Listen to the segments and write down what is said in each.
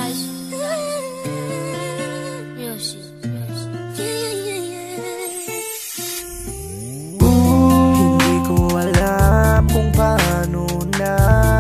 Guys, music. Hindi ko alam kung paano na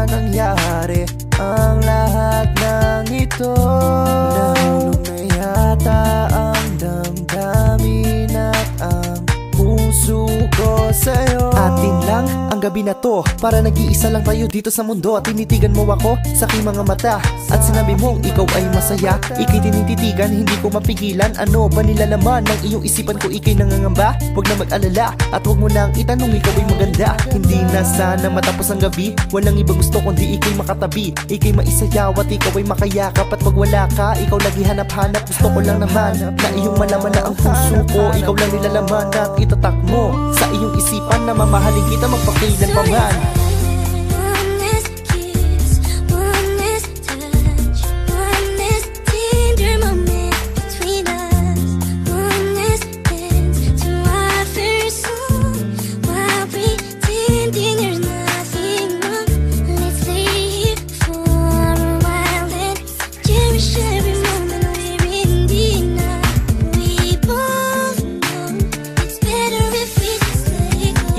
nangyari ang lahat ng ito. Nahulog na yata ang damdamin at ang puso ko sa'yo. Atin lang ang gabi na to, para nag-iisa lang tayo dito sa mundo. At tinitigan mo ako sa aking mga mata at sinabi mong ikaw ay masaya. Ika'y tinititigan, hindi ko mapigilan. Ano ba nilalaman ng iyong isipan ko? Ika'y nangangamba, huwag na mag-alala at huwag mo nang itanong, ikaw ay maganda. Hindi na sana matapos ang gabi, walang iba gusto kundi ika'y makatabi. Ika'y maisayaw at ikaw ay makayakap. At pag wala ka, ikaw lagi hanap-hanap. Gusto ko lang naman na iyong malaman na ang puso ko ikaw lang nilalaman at itatak mo sa iyong isipan na mamahalin kita magpakailan pa man.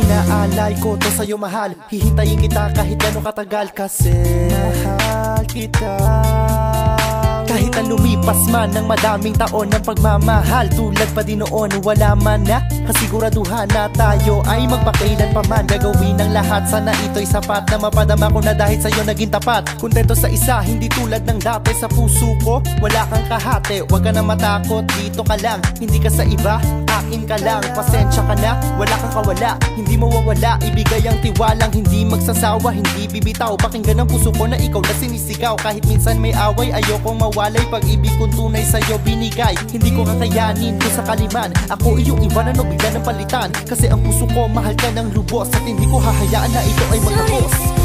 Inaalay ko to sa'yo mahal, hihintayin kita kahit gano'ng katagal. Kasi mahal kita. Kahit na lumipas man ng madaming taon ng pagmamahal, tulad pa din noon, wala man na kasiguraduhan na tayo ay magpakailan pa man. Gagawin ang lahat, sana ito'y sapat na mapadama ko na dahil sa'yo naging tapat. Kontento sa isa, hindi tulad ng dati. Sa puso ko, wala kang kahate. Huwag ka na matakot, dito ka lang. Hindi ka sa iba, akin ka lang. Pasensya ka na, wala kang kawala. Hindi mawawala, ibigay ang tiwalang hindi magsasawa, hindi bibitaw. Pakinggan ang puso ko na ikaw na sinisigaw. Kahit minsan may away, ayokong mawalay. Pag-ibig kong tunay sa'yo binigay, hindi ko kakayanin kung sakaliman ako iyong iwanan o bigla ng palitan. Kasi ang puso ko mahal ka ng lubos at hindi ko hahayaan na ito ay magtapos.